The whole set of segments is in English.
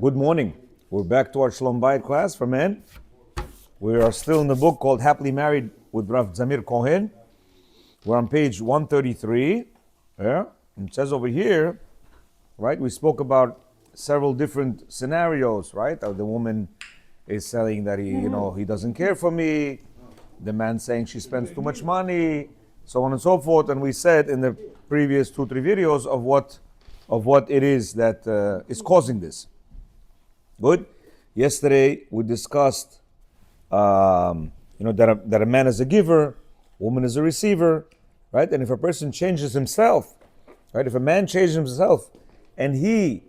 Good morning. We're back to our Shalom Bayit class for men. We are still in the book called Happily Married with Rav Zamir Cohen. We're on page 133. Yeah? It says over here, right, we spoke about several different scenarios, right? The woman is saying that he doesn't care for me. The man saying she spends too much money, so on and so forth. And we said in the previous 2-3 videos of what it is that is causing this. Good. Yesterday we discussed, that a man is a giver, woman is a receiver, right? And if a person changes himself, right? If a man changes himself and he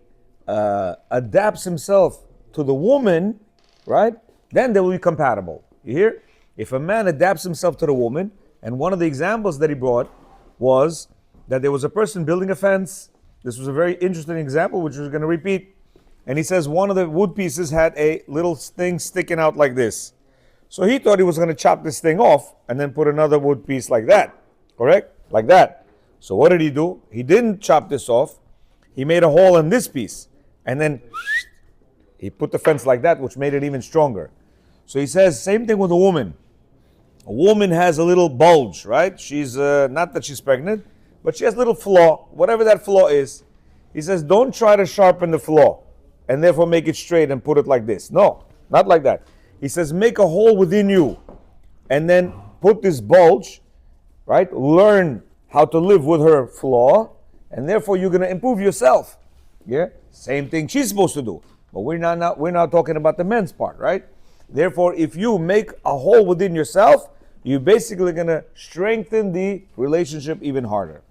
adapts himself to the woman, right? Then they will be compatible. You hear? If a man adapts himself to the woman, and one of the examples that he brought was that there was a person building a fence. This was a very interesting example, which we're going to repeat. And he says one of the wood pieces had a little thing sticking out like this. So he thought he was going to chop this thing off and then put another wood piece like that. Correct? Like that. So what did he do? He didn't chop this off. He made a hole in this piece. And then he put the fence like that, which made it even stronger. So he says, same thing with a woman. A woman has a little bulge, right? She's, not that she's pregnant, but she has a little flaw, whatever that flaw is. He says, don't try to sharpen the flaw and therefore make it straight and put it like this. No, not like that. He says, make a hole within you and then put this bulge, right? Learn how to live with her flaw, and therefore you're going to improve yourself. Yeah? Same thing she's supposed to do. But we're not talking about the men's part, right? Therefore, if you make a hole within yourself, you're basically going to strengthen the relationship even harder.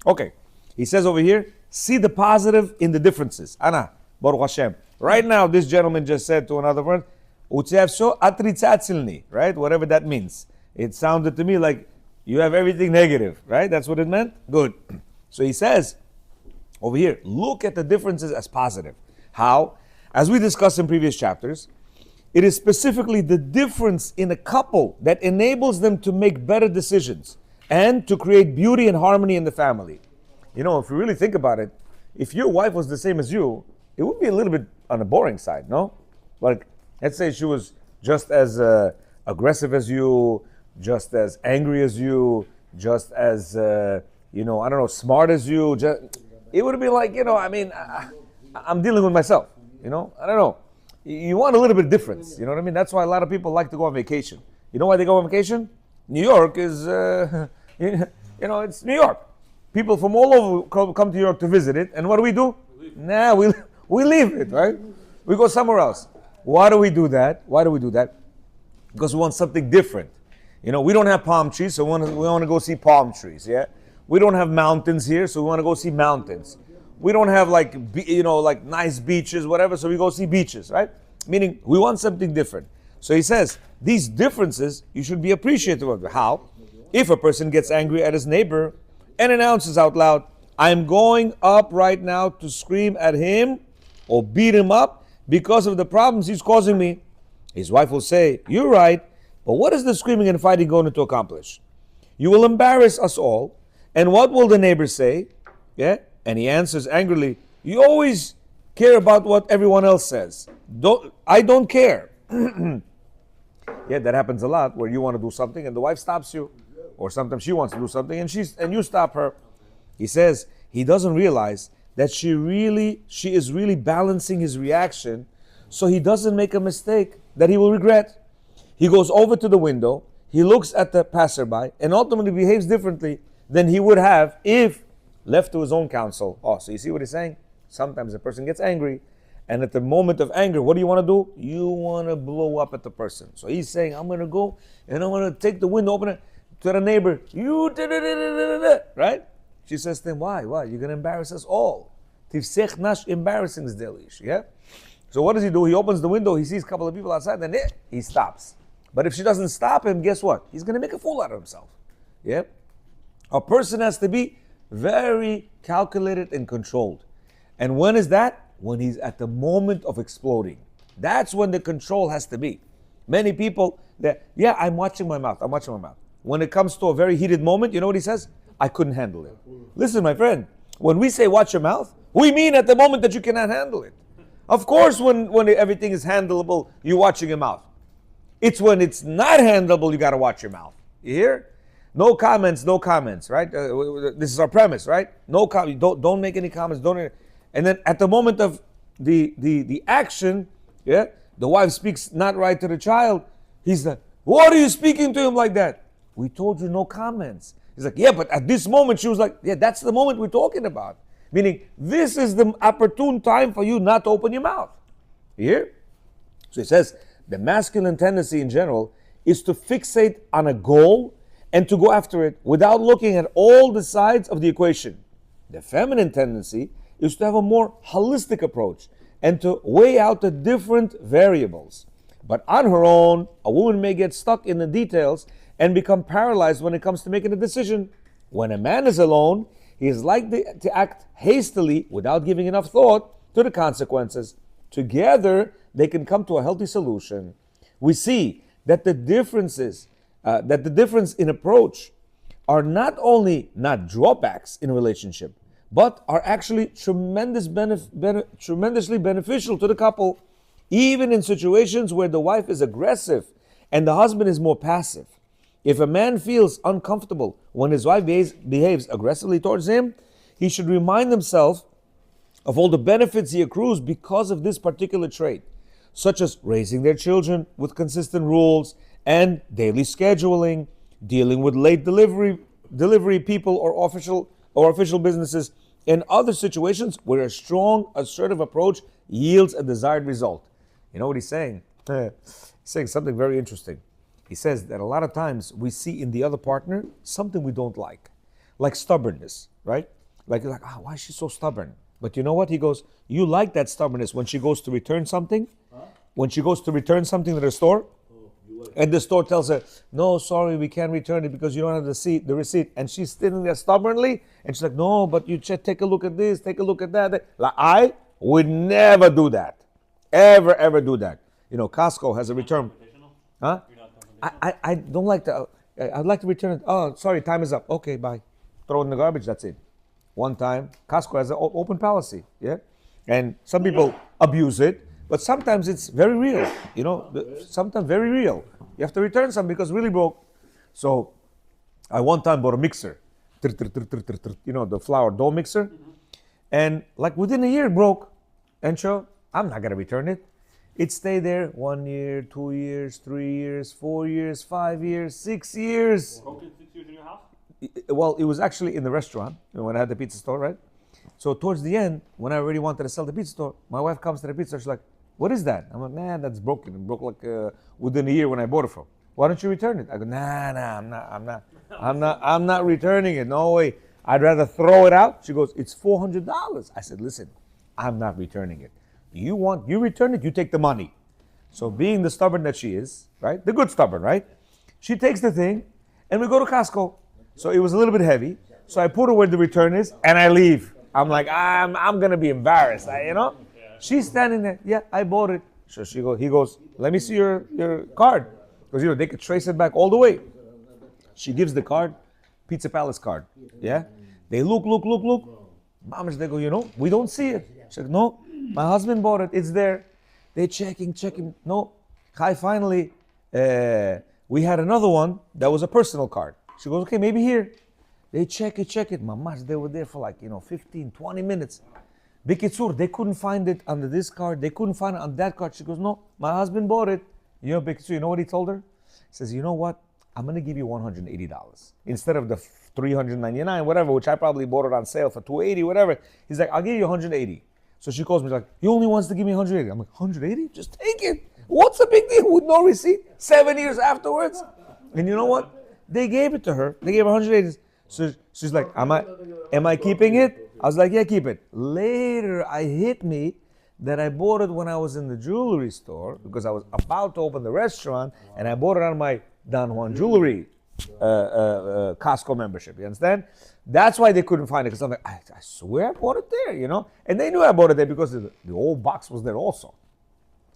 Okay. He says over here, see the positive in the differences. Ana, Baruch Hashem. Right now, this gentleman just said to another friend, right? Whatever that means. It sounded to me like you have everything negative, right? That's what it meant? Good. So he says, over here, look at the differences as positive. How? As we discussed in previous chapters, it is specifically the difference in a couple that enables them to make better decisions and to create beauty and harmony in the family. You know, if you really think about it, if your wife was the same as you, it would be a little bit on the boring side, no? Like, let's say she was just as aggressive as you, just as angry as you, just as, smart as you. It would be like, I'm dealing with myself, I don't know. You want a little bit of difference, you know what I mean? That's why a lot of people like to go on vacation. You know why they go on vacation? New York is, it's New York. People from all over come to New York to visit it, and what do? Nah, we leave it, right? We go somewhere else. Why do we do that? Because we want something different. We don't have palm trees, so we want to go see palm trees, yeah? We don't have mountains here, so we want to go see mountains. We don't have like nice beaches, whatever, so we go see beaches, right? Meaning we want something different. So he says, these differences, you should be appreciative of. How? If a person gets angry at his neighbor and announces out loud, I'm going up right now to scream at him or beat him up because of the problems he's causing me. His wife will say, you're right, but what is the screaming and fighting going to accomplish? You will embarrass us all, and what will the neighbors say? Yeah? And he answers angrily, you always care about what everyone else says. I don't care. Yeah, that happens a lot where you want to do something and the wife stops you. Or sometimes she wants to do something and you stop her. He says he doesn't realize that she is really balancing his reaction so he doesn't make a mistake that he will regret. He goes over to the window, he looks at the passerby, and ultimately behaves differently than he would have if left to his own counsel. Oh, so you see what he's saying? Sometimes a person gets angry, and at the moment of anger, what do? You want to blow up at the person. So he's saying, I'm going to go and I'm going to take the window, open it to the neighbor. You right? She says to him, why? You're going to embarrass us all. Tifsech nash embarrassing delish. Yeah? So what does he do? He opens the window, he sees a couple of people outside, then he stops. But if she doesn't stop him, guess what? He's going to make a fool out of himself. Yeah? A person has to be very calculated and controlled. And when is that? When he's at the moment of exploding. That's when the control has to be. Many people, I'm watching my mouth. When it comes to a very heated moment, you know what he says? I couldn't handle it. Listen, my friend, when we say watch your mouth, we mean at the moment that you cannot handle it. Of course, when everything is handleable, you're watching your mouth. It's when it's not handleable, you got to watch your mouth. You hear? No comments, no comments, right? This is our premise, right? No comment. Don't make any comments. Don't. And then at the moment of the action, yeah, the wife speaks not right to the child. He's like, "What are you speaking to him like that?" We told you no comments. He's like, "Yeah, but at this moment," she was like, "Yeah, that's the moment we're talking about." Meaning, this is the opportune time for you not to open your mouth. You hear? So it says, the masculine tendency in general is to fixate on a goal and to go after it without looking at all the sides of the equation. The feminine tendency is to have a more holistic approach and to weigh out the different variables. But on her own, a woman may get stuck in the details and become paralyzed when it comes to making a decision. When a man is alone, he is likely to act hastily without giving enough thought to the consequences. Together, they can come to a healthy solution. We see that the difference in approach are not only not drawbacks in a relationship, but are actually tremendously beneficial to the couple, even in situations where the wife is aggressive and the husband is more passive. If a man feels uncomfortable when his wife behaves aggressively towards him, he should remind himself of all the benefits he accrues because of this particular trait, such as raising their children with consistent rules and daily scheduling, dealing with late delivery people or official businesses, and other situations where a strong, assertive approach yields a desired result. You know what he's saying? He's saying something very interesting. He says that a lot of times we see in the other partner something we don't like stubbornness, right? Like, why is she so stubborn? But you know what? He goes, you like that stubbornness when she goes to return something? Huh? When she goes to return something to the store, and the store tells her, no, sorry, we can't return it because you don't have the receipt. And she's sitting there stubbornly, and she's like, no, but you just take a look at this, take a look at that. Like, I would never do that. Ever do that. You know, Costco has a return. Huh? I don't like to, I'd like to return it. Oh, sorry, time is up. Okay, bye. Throw it in the garbage, that's it. One time, Costco has an open policy, yeah? And some people abuse it, but sometimes it's very real, you know, sometimes very real. You have to return something because it's really broke. So I one time bought a mixer, you know, the flour dough mixer. And like within a year it broke. And so I'm not gonna return it. It stayed there 1 year, 2 years, 3 years, 4 years, 5 years, 6 years. Broken 6 years in your house? Well, it was actually in the restaurant when I had the pizza store, right? So towards the end, when I already wanted to sell the pizza store, my wife comes to the pizza store. She's like, "What is that?" I'm like, "Man, that's broken. It broke like within a year when I bought it from. Why don't you return it?" I go, "Nah, I'm not returning it. No way. I'd rather throw it out." She goes, "It's $400." I said, "Listen, I'm not returning it. You return it, you take the money." So being the stubborn that she is, right? The good stubborn, right? She takes the thing, and we go to Costco. So it was a little bit heavy. So I put her where the return is, and I leave. I'm like, I'm gonna be embarrassed, you know? She's standing there. Yeah, I bought it. So he goes, "Let me see your card," because you know they could trace it back all the way. She gives the card, Pizza Palace card. Yeah, they look. Mamas, they go, "You know, we don't see it." She's like, "No, my husband bought it. It's there." They checking. No, finally, we had another one that was a personal card. She goes, "Okay, maybe here." They check it. Mamash, they were there for like, 15, 20 minutes. Bikitsur, they couldn't find it under this card. They couldn't find it on that card. She goes, "No, my husband bought it." You know, Bikitsur, you know what he told her? He says, "You know what? I'm going to give you $180. Instead of the $399, whatever, which I probably bought it on sale for $280, whatever." He's like, "I'll give you $180. So she calls me like, "He only wants to give me $180. I'm like, $180? Just take it. What's the big deal with no receipt? 7 years afterwards. And you know what? They gave it to her. They gave her $180. So she's like, am I keeping it? I was like, "Yeah, keep it." Later, it hit me that I bought it when I was in the jewelry store because I was about to open the restaurant, and I bought it on my Don Juan Jewelry Costco membership. You understand? That's why they couldn't find it, because I'm like, I swear I bought it there, you know? And they knew I bought it there because the old box was there also,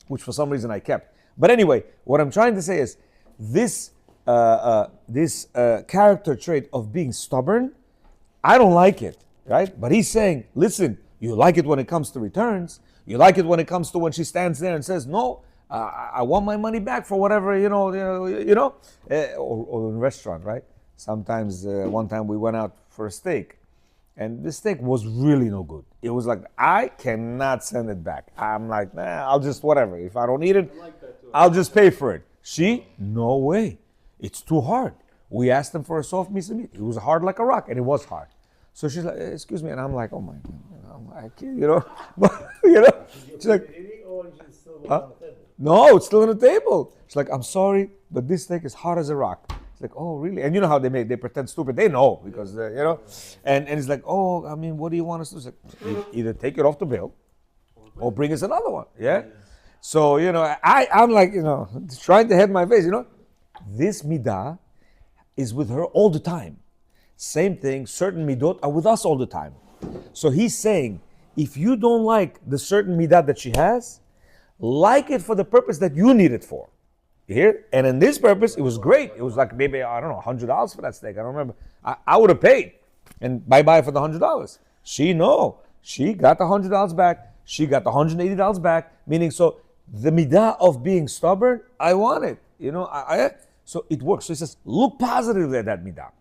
which for some reason I kept. But anyway, what I'm trying to say is this character trait of being stubborn, I don't like it, right? But he's saying, listen, you like it when it comes to returns. You like it when it comes to when she stands there and says, no, I want my money back for whatever, or in a restaurant, right? Sometimes, one time we went out for a steak, and the steak was really no good. It was like, I cannot send it back. I'm like, nah, I'll just whatever. If I don't eat it, I'll just pay for it. She, no way. It's too hard. We asked them for a soft piece of meat. It was hard like a rock, and it was hard. So she's like, excuse me, and I'm like, oh my God, I can't, but, she's like, no, it's still on the table. She's like, I'm sorry, but this steak is hard as a rock. It's like, oh, really? And you know how they pretend stupid. They know because, and it's like, oh, I mean, what do you want us to do? It's like, either take it off the bill or bring us another one, yeah? So, I'm like, trying to head my face, This midah is with her all the time. Same thing, certain midot are with us all the time. So he's saying, if you don't like the certain midah that she has, like it for the purpose that you need it for. You hear? And in this purpose, it was great. It was like maybe, I don't know, $100 for that steak. I don't remember. I would have paid. And bye-bye for the $100. She got the $100 back. She got the $180 back. Meaning, so the midah of being stubborn, I want it. So it works. So he says, look positively at that midah.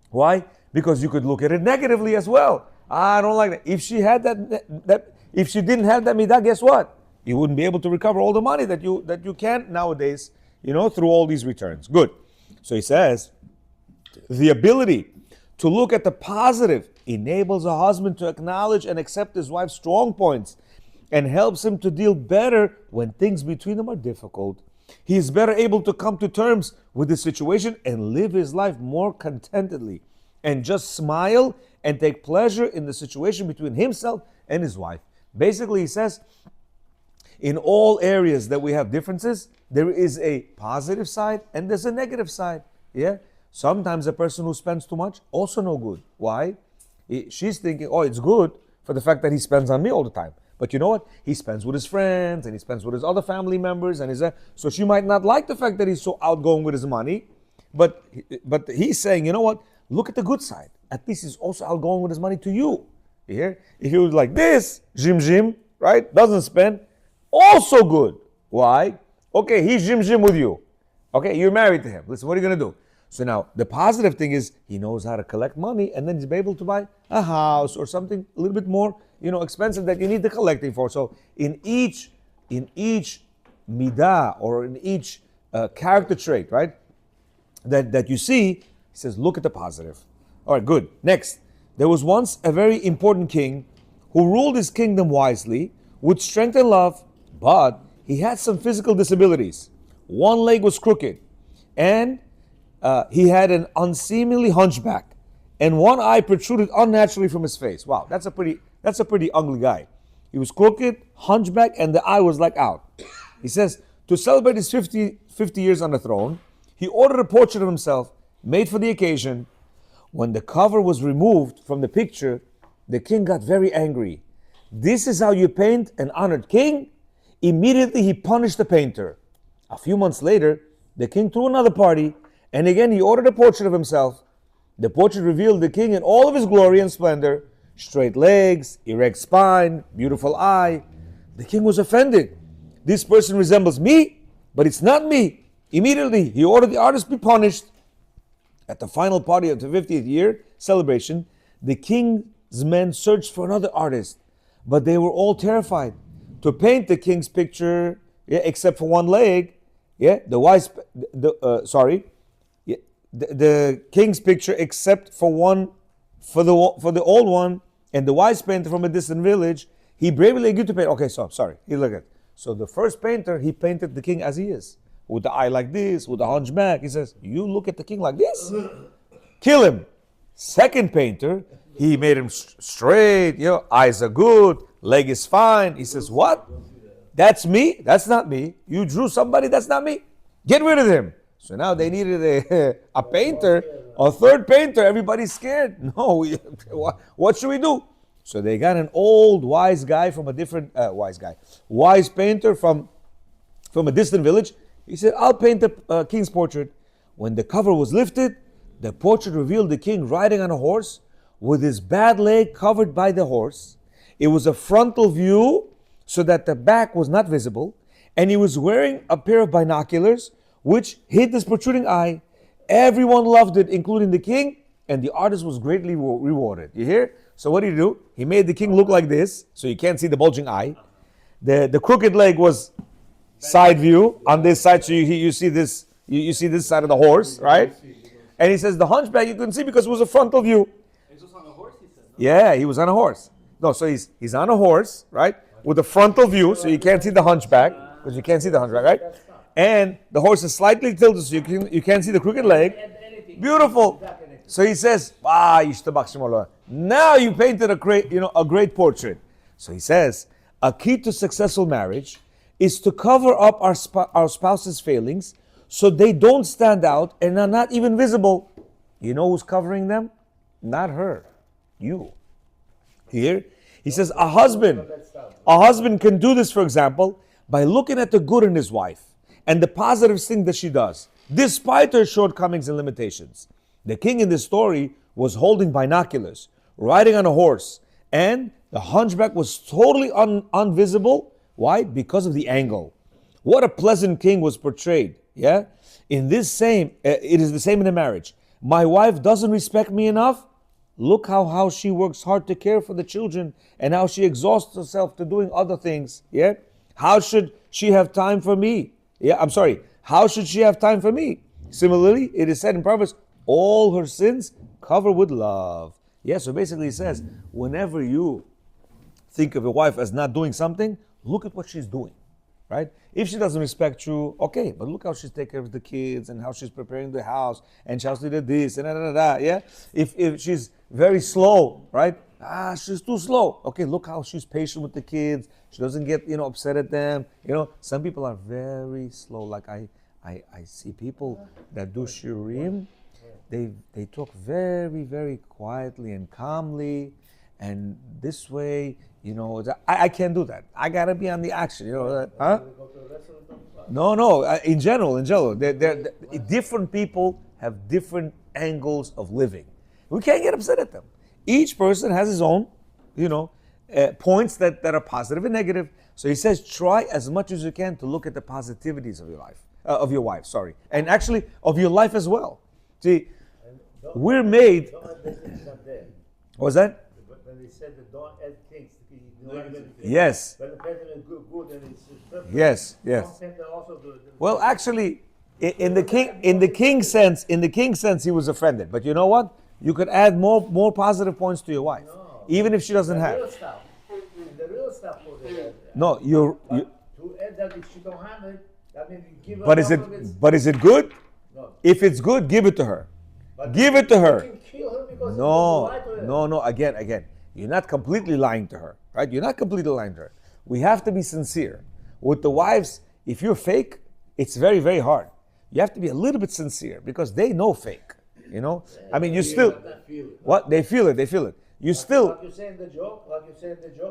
Why? Because you could look at it negatively as well. I don't like that. If she had if she didn't have that midah, guess what? You wouldn't be able to recover all the money that you can nowadays, through all these returns. Good. So he says, the ability to look at the positive enables a husband to acknowledge and accept his wife's strong points and helps him to deal better when things between them are difficult. He is better able to come to terms with the situation and live his life more contentedly and just smile and take pleasure in the situation between himself and his wife. Basically, he says, in all areas that we have differences, there is a positive side and there's a negative side. Yeah. Sometimes a person who spends too much, also no good. Why? She's thinking, oh, it's good for the fact that he spends on me all the time. But you know what? He spends with his friends and he spends with his other family members, and so she might not like the fact that he's so outgoing with his money. But he's saying, you know what? Look at the good side. At least he's also outgoing with his money to you. You hear? If he was like this, Jim, right? Doesn't spend, also good. Why? Okay, he's Jim with you. Okay, you're married to him. Listen, what are you going to do? So now, the positive thing is he knows how to collect money, and then he's able to buy a house or something a little bit more, expensive that you need the collecting for. So in each midah or in each character trait, right, that you see, he says, look at the positive. All right, good. Next, there was once a very important king who ruled his kingdom wisely with strength and love, but he had some physical disabilities. One leg was crooked, and he had an unseemly hunchback, and one eye protruded unnaturally from his face. Wow, that's a pretty ugly guy. He was crooked, hunchback, and the eye was like out. He says, to celebrate his 50 years on the throne, he ordered a portrait of himself made for the occasion. When the cover was removed from the picture, the king got very angry. This is how you paint an honored king? Immediately he punished the painter. A few months later, the king threw another party, and again he ordered a portrait of himself. The portrait revealed the king in all of his glory and splendor, straight legs, erect spine, beautiful eye. The king was offended. This person resembles me, but it's not me. Immediately he ordered the artist be punished. At the final party of the 50th year celebration, the king's men searched for another artist, but they were all terrified to paint the king's picture, except for one leg. The king's picture, except for the old one, and the wise painter from a distant village, he bravely agreed to paint. Okay, so sorry. You look at. So the first painter, he painted the king as he is, with the eye like this, with the hunchback. He says, "You look at the king like this, kill him." Second painter, he made him straight. Eyes are good, leg is fine. He says, "What? That's me? That's not me. You drew somebody. That's not me. Get rid of him." So now they needed a painter, a third painter. Everybody's scared. No, what should we do? So they got an old wise guy from a different wise painter from a distant village. He said, "I'll paint the king's portrait." When the cover was lifted, the portrait revealed the king riding on a horse with his bad leg covered by the horse. It was a frontal view, so that the back was not visible, and he was wearing a pair of binoculars which hid his protruding eye. Everyone loved it, including the king, and the artist was greatly rewarded. You hear? So what did he do? He made the king look like this, so you can't see the bulging eye. The crooked leg was side view on this side, so you see this, you see this side of the horse, right? And he says the hunchback you couldn't see because it was a frontal view. He was on a horse, he said. No? Yeah, he was on a horse. No, so he's on a horse, right? With a frontal view, so you can't see the hunchback, because you can't see the hunchback, right? And the horse is slightly tilted, so you can't see the crooked leg. Beautiful. So he says, now you painted a great portrait. So he says, a key to successful marriage is to cover up our spouse's failings so they don't stand out and are not even visible. You know who's covering them? Not her, you. Here, he says a husband can do this, for example, by looking at the good in his wife and the positive thing that she does, despite her shortcomings and limitations. The king in this story was holding binoculars, riding on a horse, and the hunchback was totally invisible. Why? Because of the angle. What a pleasant king was portrayed. Yeah? It is the same in a marriage. My wife doesn't respect me enough. Look how she works hard to care for the children and how she exhausts herself to doing other things. Yeah? How should she have time for me? How should she have time for me? Similarly, it is said in Proverbs, all her sins cover with love. Yeah, so basically it says, whenever you think of your wife as not doing something, look at what she's doing, right? If she doesn't respect you, okay, but look how she's taking care of the kids and how she's preparing the house and how she did this and yeah? If she's very slow, right? She's too slow. Okay, look how she's patient with the kids. She doesn't get, upset at them. Some people are very slow. Like I see people that do shiurim. They talk very, very quietly and calmly, and this way, I can't do that. I gotta be on the action, huh? No. In general, different people have different angles of living. We can't get upset at them. Each person has his own, points that are positive and negative. So he says, try as much as you can to look at the positivities of your wife, and actually of your life as well. See, we're made. What was that? When they said that don't add things. Yes. When the person is good and it's perfect. Yes. Well, actually, in the king's sense, he was offended. But you know what? You could add more positive points to your wife, even if she doesn't have. The real stuff for the. No, to add that if she don't have it, that means you give her. But is it good? No. If it's good, give it to her. But give it to her. You can kill her because No. Again. You're not completely lying to her, right? You're not completely lying to her. We have to be sincere. With the wives, if you're fake, it's very, very hard. You have to be a little bit sincere because they know fake. You still. What? They feel it. You still. Like you say in the joke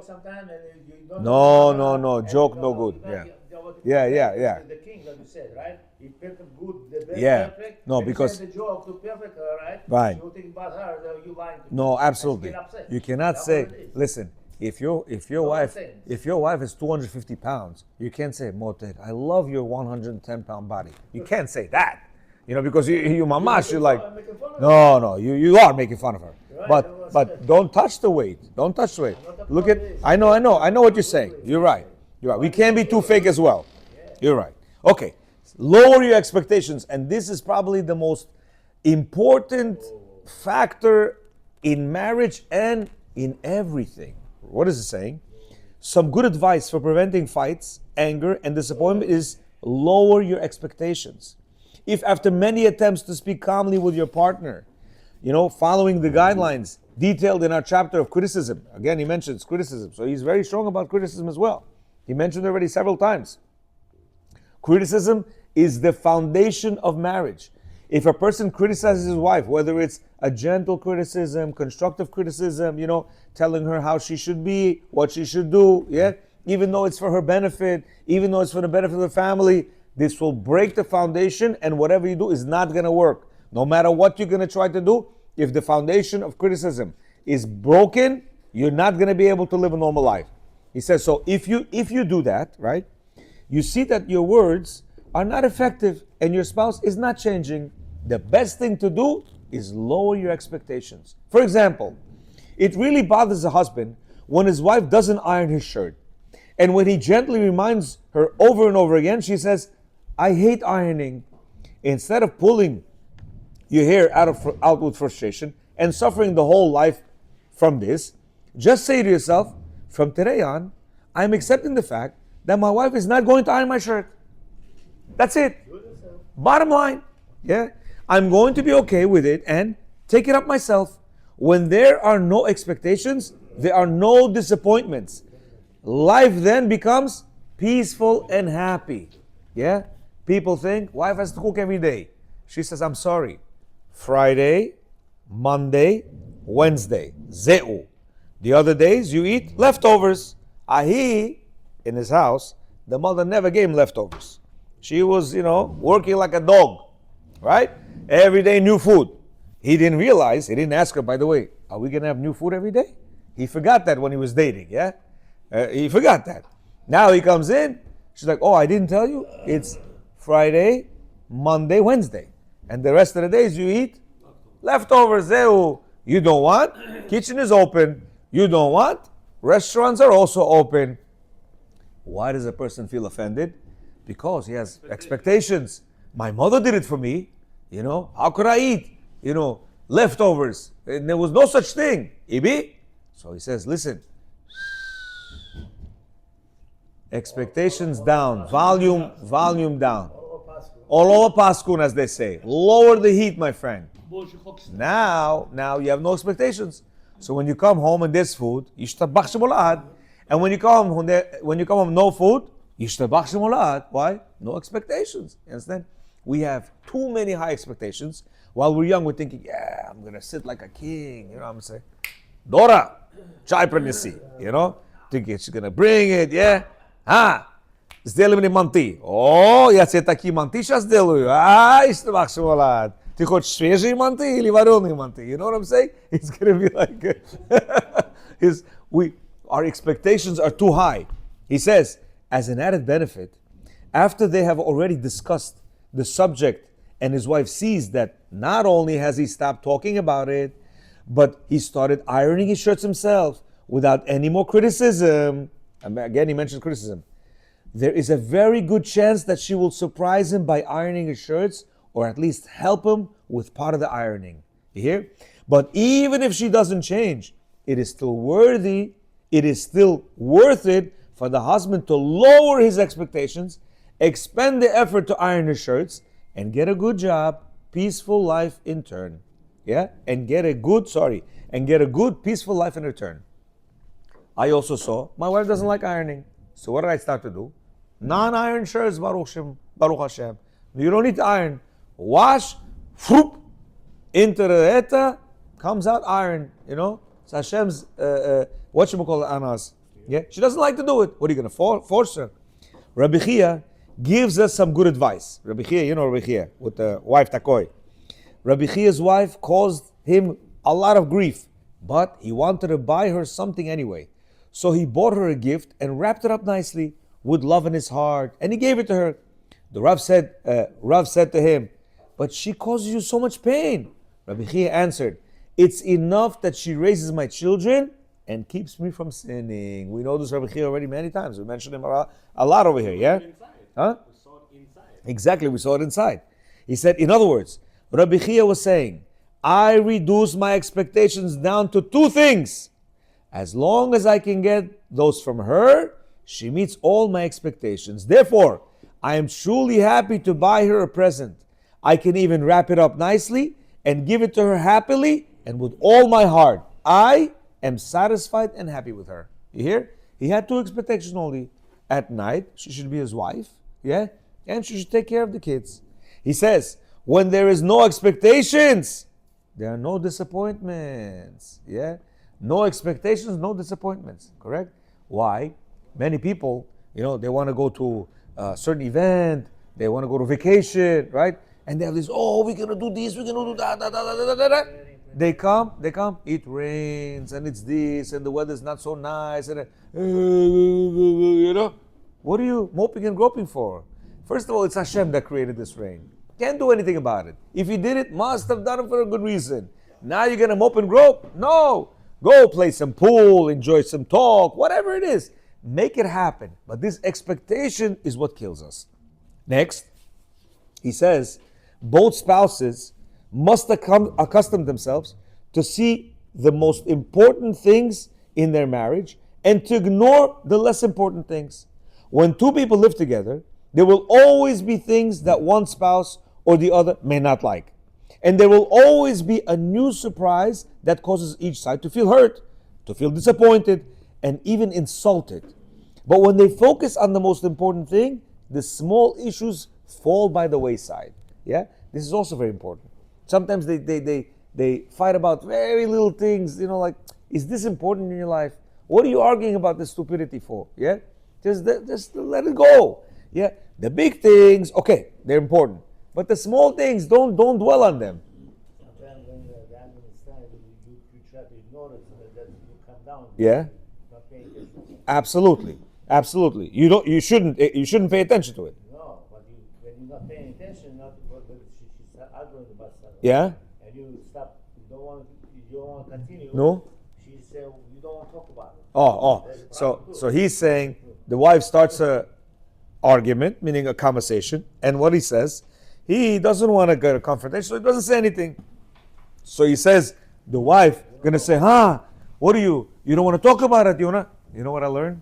sometimes, and you don't. No. Joke no good. Yeah. The king that you said, right? He perfect good, the best perfect. No, and because you the joke to perfect her, right? Right. You think about her, you lying to no, me. absolutely. You cannot say. Listen, if your wife is 250 pounds, you can't say, Motek, I love your 110-pound body. You can't say that, because you mamash. You're like, no, you are making fun of her. Right, but don't touch the weight. Don't touch the weight. Look at. I know what you're saying. You're right. We can't be too fake as well. You're right. Okay. Lower your expectations, and this is probably the most important factor in marriage and in everything. What is it saying? Some good advice for preventing fights, anger, and disappointment is lower your expectations. If after many attempts to speak calmly with your partner, following the guidelines detailed in our chapter of criticism, again, he mentions criticism, so he's very strong about criticism as well. He mentioned already several times. Criticism is the foundation of marriage. If a person criticizes his wife, whether it's a gentle criticism, constructive criticism, telling her how she should be, what she should do, even though it's for her benefit, even though it's for the benefit of the family, this will break the foundation, and whatever you do is not going to work. No matter what you're going to try to do, if the foundation of criticism is broken, you're not going to be able to live a normal life. He says, so if you do that, right, you see that your words are not effective and your spouse is not changing. The best thing to do is lower your expectations. For example, it really bothers a husband when his wife doesn't iron his shirt. And when he gently reminds her over and over again, she says, I hate ironing. Instead of pulling your hair out with frustration and suffering the whole life from this, just say to yourself, from today on, I'm accepting the fact that my wife is not going to iron my shirt. That's it. Bottom line. Yeah. I'm going to be okay with it and take it up myself. When there are no expectations, there are no disappointments. Life then becomes peaceful and happy. Yeah? People think, wife has to cook every day. She says, I'm sorry. Friday, Monday, Wednesday. Zeu. The other days you eat leftovers. Ahi, in his house, the mother never gave him leftovers. She was, working like a dog. Right? Every day new food. He didn't realize, he didn't ask her, by the way, are we going to have new food every day? He forgot that when he was dating, yeah? He forgot that. Now he comes in, she's like, oh, I didn't tell you? It's Friday, Monday, Wednesday. And the rest of the days you eat leftovers. You don't want? Kitchen is open. You don't want? Restaurants are also open. Why does a person feel offended? Because he has expectations. My mother did it for me. How could I eat? Leftovers. And there was no such thing. Ibi? So he says, listen. Expectations down. Volume down. All over Paskun, as they say. Lower the heat, my friend. Now you have no expectations. So when you come home and there's food, yishtabach shemolad. And when you come home no food, yishtabach shemolad. Why? No expectations. You understand? We have too many high expectations. While we're young, we're thinking, yeah, I'm going to sit like a king. I'm going to say, Dora, chai pranisi. Thinking she's going to bring it, yeah? Сделай мне манты. Я тебе такие манты сейчас делаю. Иштабах шмолад. Ты хочешь свежие манты или вареные манты? You know what I'm saying? It's going to be like, our expectations are too high. He says, as an added benefit, after they have already discussed the subject and his wife sees that not only has he stopped talking about it, but he started ironing his shirts himself without any more criticism. Again, he mentioned criticism. There is a very good chance that she will surprise him by ironing his shirts or at least help him with part of the ironing. You hear? But even if she doesn't change, it is still worth it for the husband to lower his expectations, expend the effort to iron his shirts, and get a good job, peaceful life in turn. Yeah? And get a good peaceful life in return. I also saw my wife doesn't like ironing. So what did I start to do? Non-iron shirts, Baruch Hashem. You don't need to iron. Wash, whoop, into the eta, comes out iron. It's Hashem's, anas. Yeah? She doesn't like to do it. What are you going to force her? Rabbi Chia gives us some good advice. Rabbi Chia, Rabbi Chia, with the wife Takoi. Rabbi Chia's wife caused him a lot of grief, but he wanted to buy her something anyway. So he bought her a gift and wrapped it up nicely with love in his heart, and he gave it to her. The Rav said to him, but she causes you so much pain. Rabbi Chia answered, it's enough that she raises my children and keeps me from sinning. We know this Rabbi Chia already many times. We mentioned him a lot over here, yeah? Huh? We saw it inside. Exactly, we saw it inside. He said, in other words, Rabbi Chia was saying, I reduce my expectations down to two things. As long as I can get those from her, she meets all my expectations. Therefore, I am truly happy to buy her a present. I can even wrap it up nicely and give it to her happily and with all my heart. I am satisfied and happy with her. You hear? He had two expectations only. At night, she should be his wife, yeah? And she should take care of the kids. He says, when there is no expectations, there are no disappointments, yeah? No expectations, no disappointments, correct? Why? Many people, they want to go to a certain event, they want to go to vacation, right? And they have this, we're going to do this, we're going to do that. They come, it rains and it's this and the weather's not so nice and you know, what are you moping and groping for? First of all, it's Hashem that created this rain. Can't do anything about it. If he did it, must have done it for a good reason. Now you're gonna mope and grope? No. Go play some pool, enjoy some talk, whatever it is. Make it happen. But this expectation is what kills us. Next, he says, both spouses must accustom themselves to see the most important things in their marriage and to ignore the less important things. When two people live together, there will always be things that one spouse or the other may not like. And there will always be a new surprise that causes each side to feel hurt, to feel disappointed, and even insulted. But when they focus on the most important thing, the small issues fall by the wayside. Yeah? This is also very important. Sometimes they fight about very little things, you know, like, is this important in your life? What are you arguing about this stupidity for? Yeah? Just let it go. Yeah? The big things, okay, they're important. But the small things, don't dwell on them. Sometimes when the animal is trying, you try to ignore it so that you come down. Yeah? Not paying attention. Absolutely. You shouldn't pay attention to it. No, but when you're not paying attention, she's arguing about something. Yeah? And you stop, you don't want to continue. No? She said, you don't want to talk about it. So he's saying the wife starts a argument, meaning a conversation, and what he says, he doesn't want to get a confrontation, so he doesn't say anything. So he says, the wife gonna say, what are you don't want to talk about it, you know what I learned?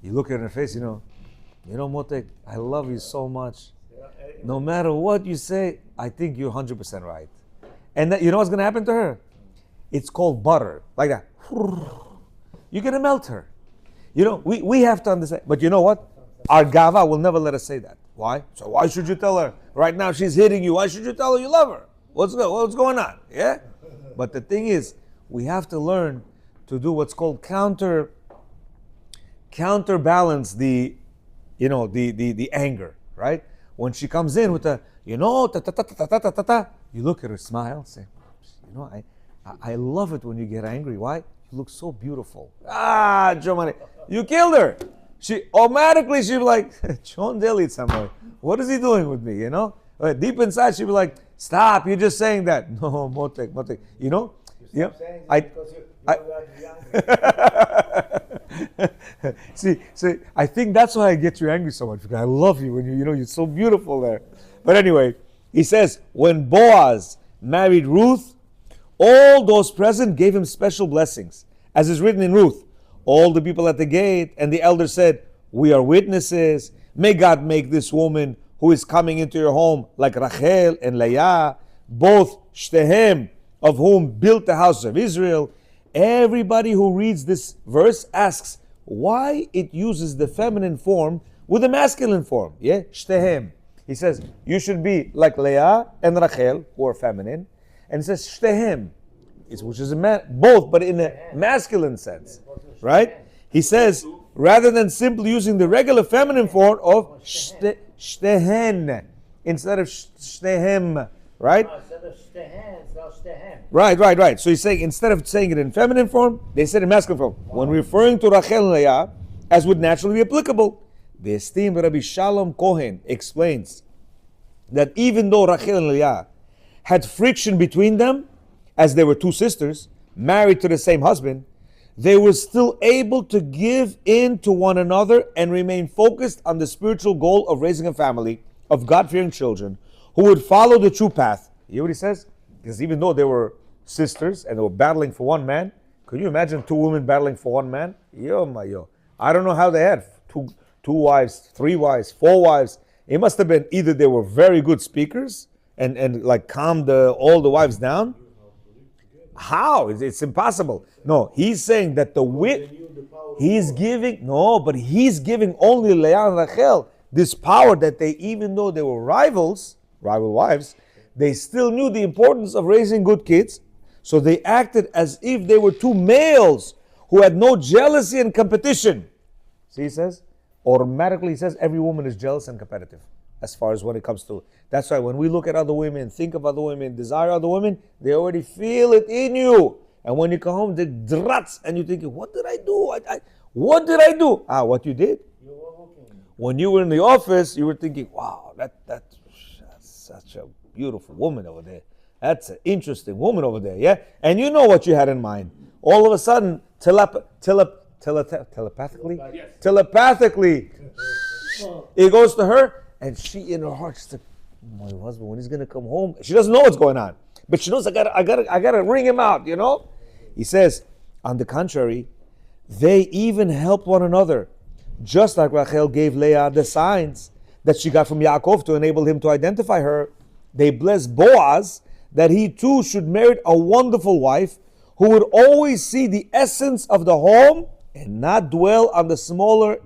You look at her face, you know, Motek, I love you so much. No matter what you say, I think you're 100% right. And that, you know what's gonna happen to her? It's called butter, like that. You're gonna melt her. You know, we have to understand, but you know what? Our gava will never let us say that. Why? So why should you tell her? Right now she's hitting you. Why should you tell her you love her? What's going on? Yeah? But the thing is, we have to learn to do what's called counterbalance the anger, right? When she comes in with the, you look at her, smile, say, I love it when you get angry. Why? You look so beautiful. Giovanni, you killed her. She'll be like, John Daly somewhere. What is he doing with me, But deep inside, she'll be like, stop, you're just saying that. No, Motek, You're saying that because you're See, I think that's why I get you angry so much, because I love you when you're so beautiful there. But anyway, he says, when Boaz married Ruth, all those present gave him special blessings, as is written in Ruth. All the people at the gate and the elders said, we are witnesses. May God make this woman who is coming into your home like Rachel and Leah, both Shtehem, of whom built the house of Israel. Everybody who reads this verse asks why it uses the feminine form with the masculine form. Yeah, Shtehem. He says, you should be like Leah and Rachel, who are feminine. And it says Shtehem, which is both, but in a masculine sense. Right? He says, rather than simply using the regular feminine form of Shtehen instead of Shtehem. Right? No, instead of Shtehen, it's not Shtehem. Right. So he's saying, instead of saying it in feminine form, they said in masculine form. When referring to Rachel and Leah, as would naturally be applicable, the esteemed Rabbi Shalom Cohen explains that even though Rachel and Leah had friction between them, as they were two sisters, married to the same husband, they were still able to give in to one another and remain focused on the spiritual goal of raising a family of God-fearing children who would follow the true path. You know what he says? Because even though they were sisters and they were battling for one man, could you imagine two women battling for one man? Yo. I don't know how they had two wives, 3 wives, 4 wives. It must have been either they were very good speakers and like calmed all the wives down. How? It's impossible. No, he's saying that he's giving only Leah and Rachel this power that they, even though they were rival wives, they still knew the importance of raising good kids. So they acted as if they were two males who had no jealousy and competition. See, he says, automatically he says every woman is jealous and competitive. as far as when it comes to. That's why when we look at other women, think of other women, desire other women, they already feel it in you. And when you come home, the drats, and you're thinking, what did I do? What did I do? What you did? You were looking. When you were in the office, you were thinking, wow, that's such a beautiful woman over there. That's an interesting woman over there, yeah? And you know what you had in mind. All of a sudden, telepathically, Yes. telepathically, it goes to her, and she in her heart, she's like, my husband, when he's gonna come home, she doesn't know what's going on, but she knows I gotta ring him out, you know. He says, on the contrary, they even help one another, just like Rachel gave Leah the signs that she got from Yaakov to enable him to identify her. They blessed Boaz that he too should merit a wonderful wife who would always see the essence of the home and not dwell on the smaller,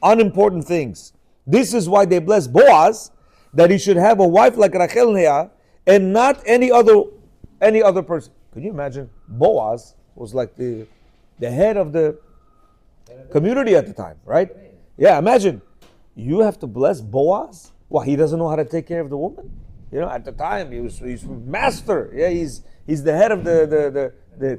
unimportant things. This is why they bless Boaz that he should have a wife like Rachel and Leah and not any other person. Can you imagine? Boaz was like the head of the community at the time, right? Yeah, imagine. You have to bless Boaz? Well, he doesn't know how to take care of the woman? You know, at the time, he's master. Yeah, he's the head of the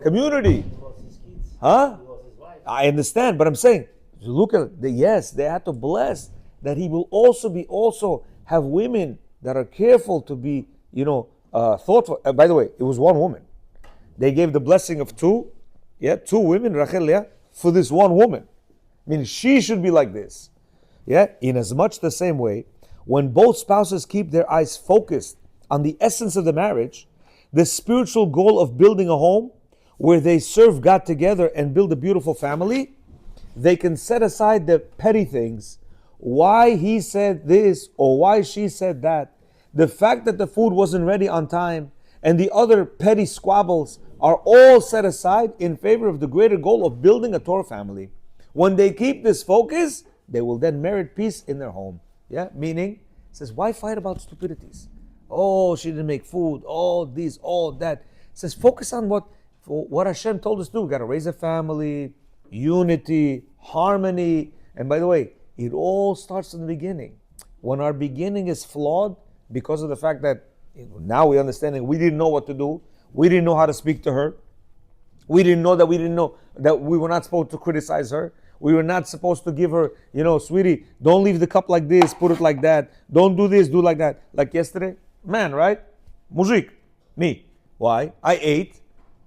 community. He lost his kids. Huh? He lost his wife. I understand, but I'm saying, look at yes, they had to bless that he will also have women that are careful to be, thoughtful. By the way, it was one woman. They gave the blessing of two women, Rachel, Leah, for this one woman. Meaning she should be like this. Yeah, in as much the same way, when both spouses keep their eyes focused on the essence of the marriage, the spiritual goal of building a home where they serve God together and build a beautiful family, they can set aside the petty things. Why he said this or why she said that. The fact that the food wasn't ready on time and the other petty squabbles are all set aside in favor of the greater goal of building a Torah family. When they keep this focus, they will then merit peace in their home. Yeah, meaning, it says, why fight about stupidities? Oh, she didn't make food. Oh, this, all that. It says, focus on what Hashem told us to do. We got to raise a family, unity, harmony. And by the way, it all starts in the beginning. When our beginning is flawed, because of the fact that now we understand that we didn't know what to do, we didn't know how to speak to her, we didn't know that we were not supposed to criticize her. We were not supposed to give her, sweetie, don't leave the cup like this, put it like that. Don't do this, do like that. Like yesterday, man, right? Mujik, me. Why? I ate,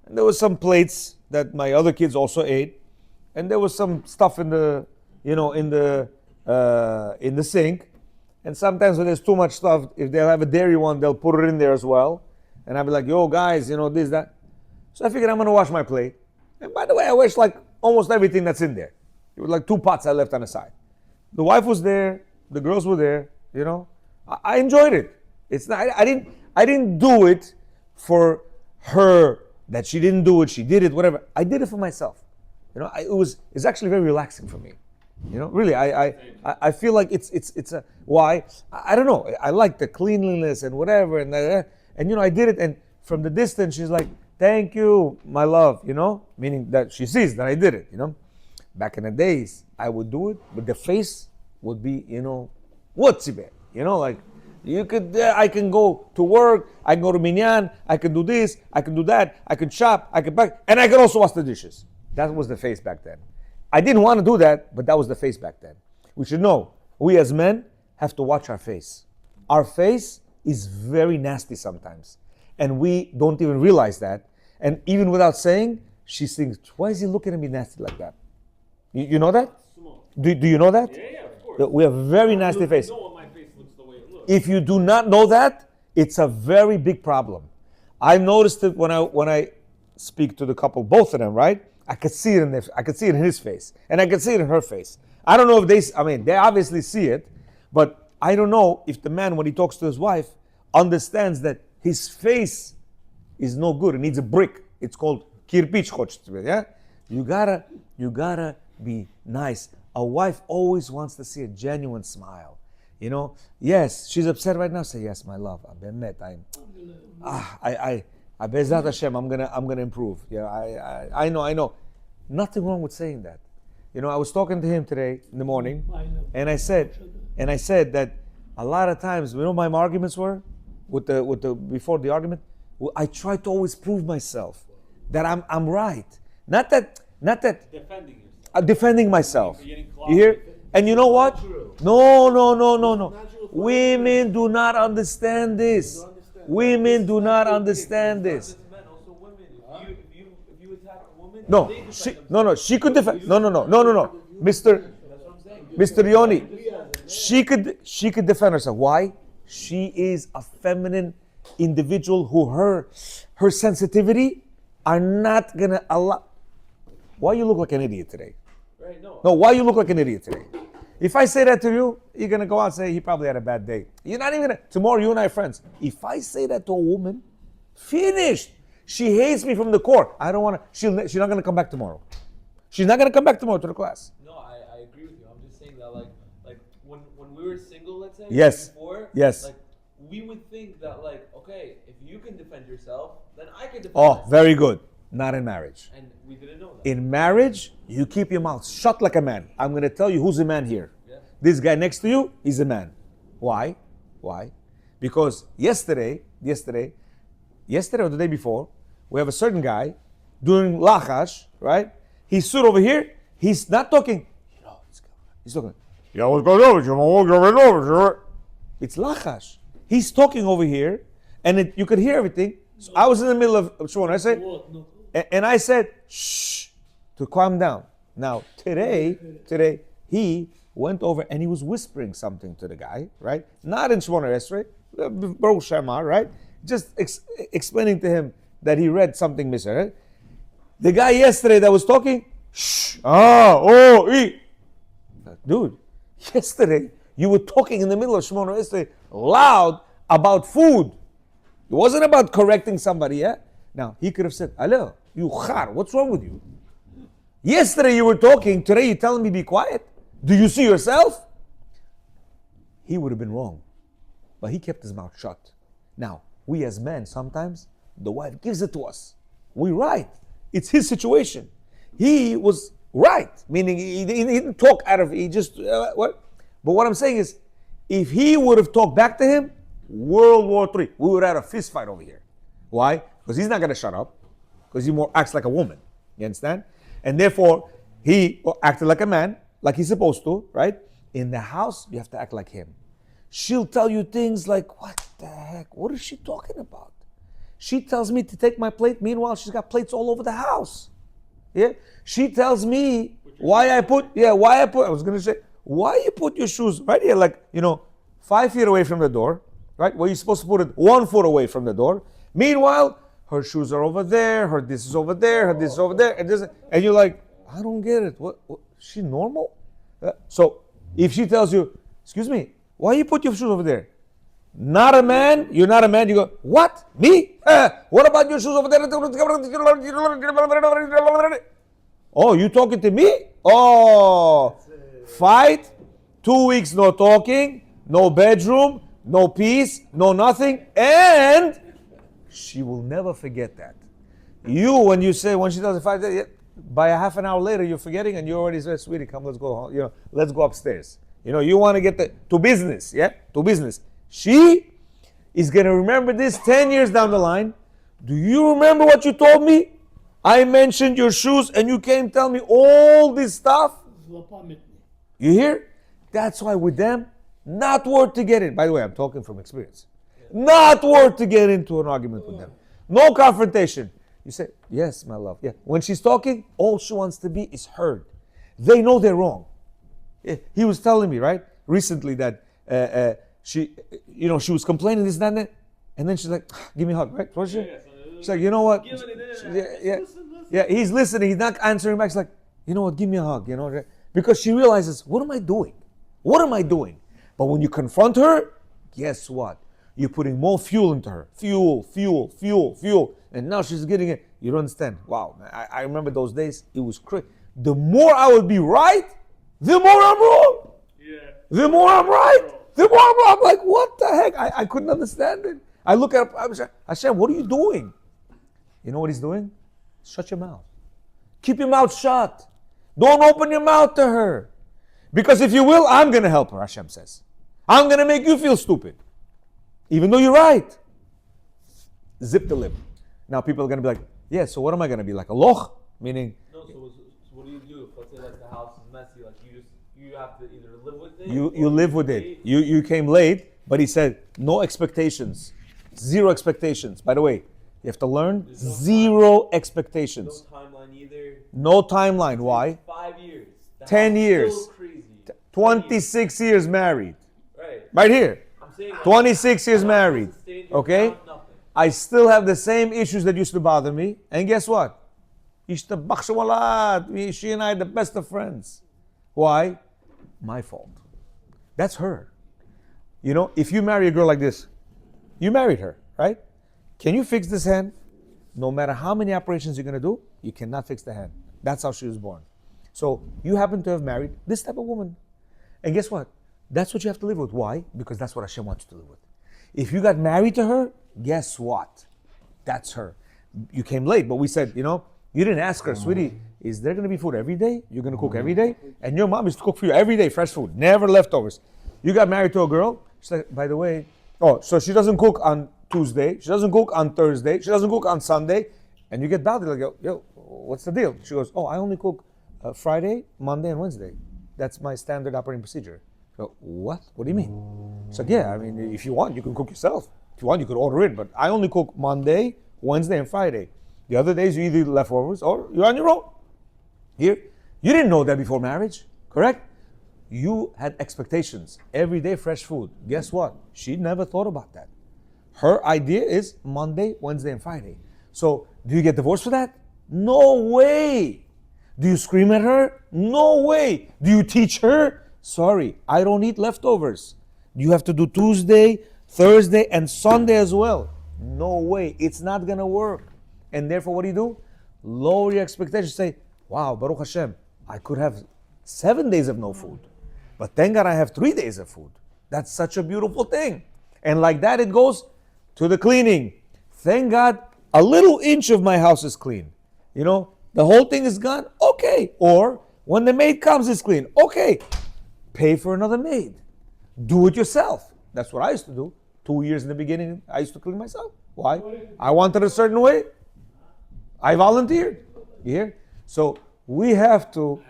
and there was some plates that my other kids also ate, and there was some stuff in the sink. And sometimes when there's too much stuff, if they'll have a dairy one, they'll put it in there as well. And I'll be like, yo, guys, this, that. So I figured I'm going to wash my plate. And by the way, I washed like almost everything that's in there. It was like 2 pots I left on the side. The wife was there. The girls were there. I enjoyed it. It's not. I didn't do it for her. That she didn't do it. She did it. Whatever. I did it for myself. It's actually very relaxing for me. Really. I feel like it's a why. I don't know. I like the cleanliness and whatever. And I did it. And from the distance, she's like, "Thank you, my love." Meaning that she sees that I did it. Back in the days, I would do it, but the face would be, what's it? Like you could, I can go to work, I can go to minyan, I can do this, I can do that, I can shop, I can pack, and I can also wash the dishes. That was the face back then. I didn't want to do that, but that was the face back then. We should know, we as men have to watch our face. Our face is very nasty sometimes, and we don't even realize that. And even without saying, she thinks, why is he looking at me nasty like that? You know that? Do you know that? Yeah, of course. We have a very nasty face. You know my face looks the way it looks. If you do not know that, it's a very big problem. I noticed it when I speak to the couple, both of them, right? I could see it I could see it in his face, and I could see it in her face. I don't know if they obviously see it, but I don't know if the man, when he talks to his wife, understands that his face is no good. It needs a brick. It's called kirpich, yeah? You gotta be nice. A wife always wants to see a genuine smile. Yes, she's upset right now. Say, yes, my love. I Bezat Hashem, I'm gonna improve. Yeah, I know. Nothing wrong with saying that. I was talking to him today in the morning, and I said, And I said that a lot of times, you know, my arguments were with the before the argument. I try to always prove myself that I'm right. Not that Defending yourself. defending myself. You're getting You hear? And you know what? Natural. No. Natural Women do not understand this. Women do not understand this. Not just men, also women. If you attack a woman, No, they defend she themselves. she could defend. No. Mr. That's what I'm saying. Mr. Yoni, she could defend herself. Why? She is a feminine individual who her sensitivity are not gonna allow. Why you look like an idiot today? Right? No. No, why you look like an idiot today? If I say that to you, you're gonna go out and say he probably had a bad day. You're not even gonna. Tomorrow, you and I are friends. If I say that to a woman, finished. She hates me from the core. I don't wanna. She's not gonna come back tomorrow. She's not gonna come back tomorrow to the class. No, I agree with you. I'm just saying that like when we were single, let's say. Yes. Before. Yes. Like we would think that like, okay, if you can defend yourself, then I can defend Oh, myself. very good. Not in marriage. And we didn't know that. In marriage, you keep your mouth shut like a man. I'm gonna tell you who's a man here. Yeah. This guy next to you is a man. Why? Because yesterday or the day before, we have a certain guy doing lachash, right? He stood over here. He's not talking. He's talking. Yeah, what's going on? It's lachash. He's talking over here, and you could hear everything. So I was in the middle of Shimon. I said, and I said, shh, to calm down. Now today he went over and he was whispering something to the guy, right? Not in Shimon Esrei, Baruch Shema, right? Just explaining to him that he read something missing, right? The guy yesterday that was talking, shh, dude, yesterday you were talking in the middle of Shimon Esrei loud about food. It wasn't about correcting somebody, yeah? Now, he could have said, hello, you char, what's wrong with you? Yesterday you were talking, today you're telling me be quiet? Do you see yourself? He would have been wrong. But he kept his mouth shut. Now, we as men, sometimes, the wife gives it to us. We're right. It's his situation. He was right, meaning he didn't talk out of, he just, what? But what I'm saying is, if he would have talked back to him, World War III, we would have had a fist fight over here. Why? Because he's not going to shut up, because he more acts like a woman. You understand? And therefore, he acted like a man, like he's supposed to, right? In the house, you have to act like him. She'll tell you things like, what the heck? What is she talking about? She tells me to take my plate. Meanwhile, she's got plates all over the house. Yeah? She tells me why I put, I was going to say, why you put your shoes right here, like, 5 feet away from the door, right? Where you're supposed to put it 1 foot away from the door. Meanwhile, her shoes are over there, her this is over there, her this is over there, and you're like, I don't get it. What she normal? So if she tells you, excuse me, why you put your shoes over there? Not a man, you're not a man, you go, what? Me? What about your shoes over there? Oh, you talking to me? Oh, fight, 2 weeks no talking, no bedroom, no peace, no nothing, and she will never forget that. When she tells you 5 days, by a half an hour later, you're forgetting, and you already said, sweetie, come, let's go home. Let's go upstairs. You want to get to business, yeah? To business. She is going to remember this 10 years down the line. Do you remember what you told me? I mentioned your shoes, and you came tell me all this stuff. You hear? That's why with them, not worth to get in. By the way, I'm talking from experience. Not worth to get into an argument with them. No confrontation. You say, yes, my love. Yeah. When she's talking, all she wants to be is heard. They know they're wrong. He was telling me, right, recently that she was complaining this, that, and that. And then she's like, give me a hug, right? Wasn't she? She's like, you know what? Yeah, he's listening. He's not answering back. She's like, you know what? Give me a hug, Because she realizes, what am I doing? What am I doing? But when you confront her, guess what? You're putting more fuel into her. Fuel. And now she's getting it. You don't understand. Wow. I remember those days. It was crazy. The more I would be right, the more I'm wrong. Yeah. The more I'm right, the more I'm wrong. I'm like, what the heck? I couldn't understand it. I look at Hashem, what are you doing? You know what he's doing? Shut your mouth. Keep your mouth shut. Don't open your mouth to her. Because if you will, I'm going to help her, Hashem says. I'm going to make you feel stupid. Even though you're right. Zip the lip. Now people are going to be like, yeah, so what am I going to be, like a loch? Meaning... No, so what do you do if, let's say, like the house is messy, like you have to either live with it. You live with it. You came late, but he said, no expectations. Zero expectations. By the way, you have to learn zero expectations. No timeline either. No timeline. Why? 5 years. 10 years. Still crazy. 26 years married. Right. Right here. I'm saying like, 26 years married. Okay? Nothing. I still have the same issues that used to bother me. And guess what? She and I are the best of friends. Why? My fault. That's her. You know, if you marry a girl like this, you married her, right? Can you fix this hand? No matter how many operations you're going to do, you cannot fix the hand. That's how she was born. So you happen to have married this type of woman. And guess what? That's what you have to live with. Why? Because that's what Hashem wants you to live with. If you got married to her, guess what? That's her. You came late, but we said, you know, you didn't ask her, sweetie, is there going to be food every day? You're going to cook every day? And your mom used to cook for you every day, fresh food, never leftovers. You got married to a girl, she's like, by the way, oh, so she doesn't cook on Tuesday, she doesn't cook on Thursday, she doesn't cook on Sunday, and you get bothered, like, yo, what's the deal? She goes, oh, I only cook Friday, Monday, and Wednesday. That's my standard operating procedure. So, what? What do you mean? She's like, yeah, I mean, if you want, you can cook yourself. If you want, you could order it, but I only cook Monday, Wednesday, and Friday. The other days, you either eat leftovers or you're on your own. Here, you didn't know that before marriage, correct? You had expectations. Every day, fresh food. Guess what? She never thought about that. Her idea is Monday, Wednesday, and Friday. So, do you get divorced for that? No way. Do you scream at her? No way. Do you teach her? Sorry, I don't eat leftovers. You have to do Tuesday, Thursday, and Sunday as well. No way. It's not going to work. And therefore, what do? Lower your expectations. Say, wow, Baruch Hashem, I could have 7 days of no food. But thank God I have 3 days of food. That's such a beautiful thing. And like that, it goes to the cleaning. Thank God a little inch of my house is clean. You know, the whole thing is gone. Okay. Or when the maid comes, it's clean. Okay. Pay for another maid. Do it yourself. That's what I used to do. 2 years in the beginning, I used to clean myself. Why? I wanted a certain way. I volunteered. You hear? So we have to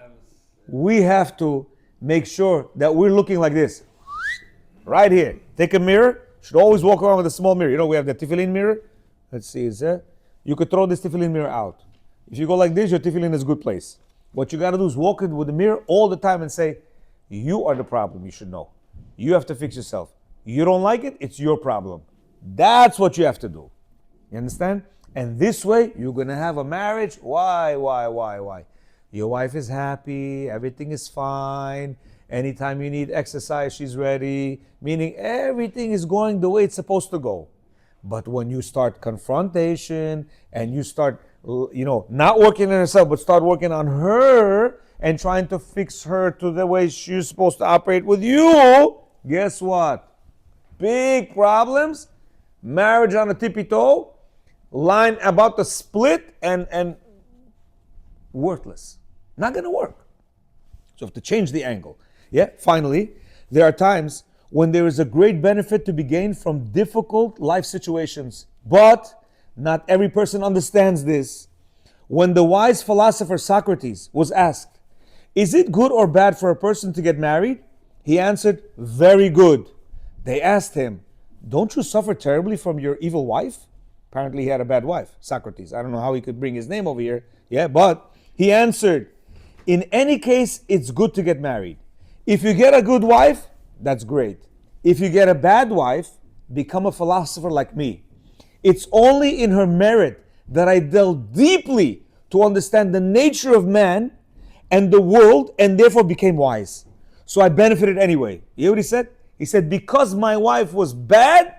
make sure that we're looking like this. Right here. Take a mirror. Should always walk around with a small mirror. You know, we have the tefillin mirror. Let's see, is there? You could throw this tefillin mirror out. If you go like this, your tefillin is a good place. What you got to do is walk in with the mirror all the time and say, you are the problem, you should know. You have to fix yourself. You don't like it, it's your problem. That's what you have to do. You understand? And this way, you're going to have a marriage. Why? Your wife is happy, everything is fine. Anytime you need exercise, she's ready. Meaning everything is going the way it's supposed to go. But when you start confrontation and you start, not working on yourself, but start working on her and trying to fix her to the way she's supposed to operate with you, guess what? Big problems, marriage on a tippy toe, line about to split and worthless. Not going to work. So you have to change the angle. Yeah, finally, there are times when there is a great benefit to be gained from difficult life situations. But not every person understands this. When the wise philosopher Socrates was asked, is it good or bad for a person to get married? He answered, very good. They asked him, don't you suffer terribly from your evil wife? Apparently he had a bad wife, Socrates. I don't know how he could bring his name over here. Yeah, but he answered, in any case, it's good to get married. If you get a good wife, that's great. If you get a bad wife, become a philosopher like me. It's only in her merit that I delved deeply to understand the nature of man and the world, and therefore became wise. So I benefited anyway. You hear what he said? He said, because my wife was bad,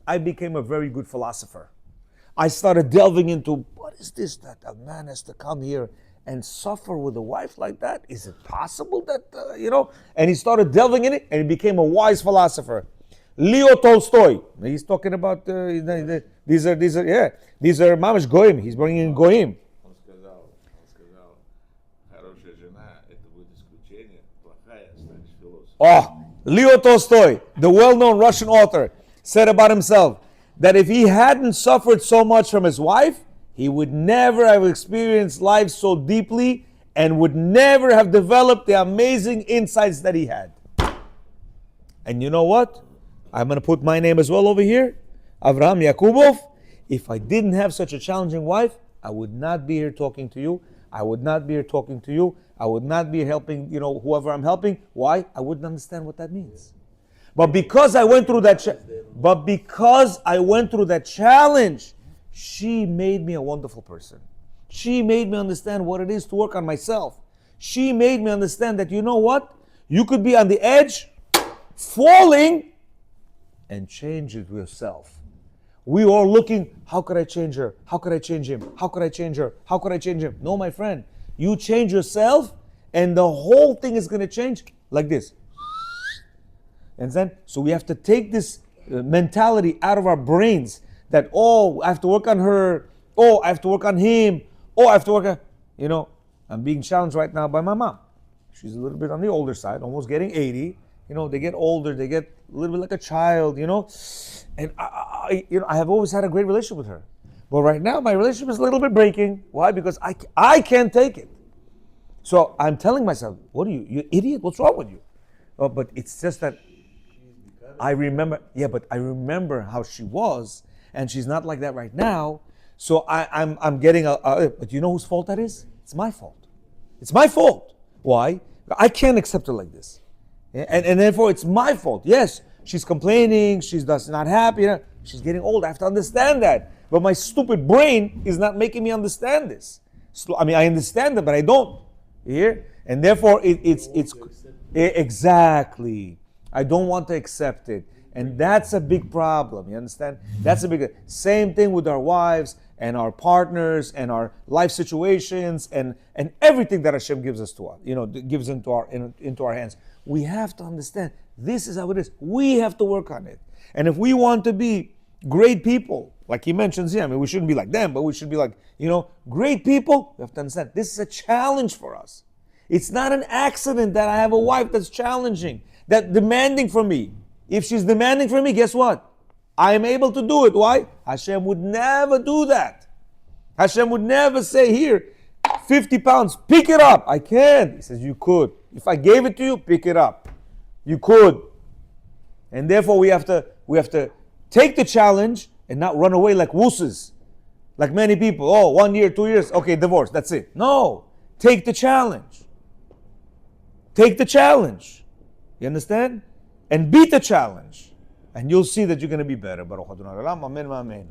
I became a very good philosopher. I started delving into, what is this that a man has to come here and suffer with a wife like that? Is it possible that, And he started delving in it, and he became a wise philosopher. Leo Tolstoy, he's talking about, these are mamash goyim. He's bringing in goyim. Он сказал, хорошая жена, это будет исключение, плохая Oh, Leo Tolstoy, the well-known Russian author, said about himself that if he hadn't suffered so much from his wife, he would never have experienced life so deeply and would never have developed the amazing insights that he had. And you know what? I'm going to put my name as well over here. Avraham Yakubov. If I didn't have such a challenging wife, I would not be here talking to you. I would not be here talking to you. I would not be helping, whoever I'm helping. Why? I wouldn't understand what that means. But because I went through that challenge, she made me a wonderful person. She made me understand what it is to work on myself. She made me understand that, you know what? You could be on the edge, falling, and change it yourself. We are looking, how could I change her? How could I change him? How could I change her? How could I change him? No, my friend. You change yourself, and the whole thing is going to change like this. And then, so we have to take this mentality out of our brains that, oh, I have to work on her. Oh, I have to work on him. Oh, I have to work on, I'm being challenged right now by my mom. She's a little bit on the older side, almost getting 80. They get older, they get a little bit like a child, And I have always had a great relationship with her. But right now, my relationship is a little bit breaking. Why? Because I can't take it. So I'm telling myself, what are you idiot? What's wrong with you? Oh, but it's just that I remember how she was, and she's not like that right now. So I'm getting but you know whose fault that is? It's my fault. It's my fault. Why? I can't accept her like this. And therefore it's my fault. Yes, she's complaining, she's not happy, she's getting old. I have to understand that. But my stupid brain is not making me understand this. I understand it, but I don't. You hear? And therefore it's exactly. I don't want to accept it. And that's a big problem. You understand? That's a big same thing with our wives and our partners and our life situations and everything that Hashem gives us to us, gives into our hands. We have to understand this is how it is. We have to work on it. And if we want to be great people, like he mentions here, we shouldn't be like them, but we should be like, great people. We have to understand this is a challenge for us. It's not an accident that I have a wife that's challenging, that's demanding from me. If she's demanding from me, guess what? I am able to do it. Why? Hashem would never do that. Hashem would never say, here, 50 pounds, pick it up. I can't. He says, you could. If I gave it to you, pick it up. You could. And therefore we have to take the challenge and not run away like wusses. Like many people. Oh, 1 year, 2 years, okay, divorce, that's it. No. Take the challenge. Take the challenge. You understand? And beat the challenge. And you'll see that you're going to be better. Baruch Adonai Olam. Amen, amen.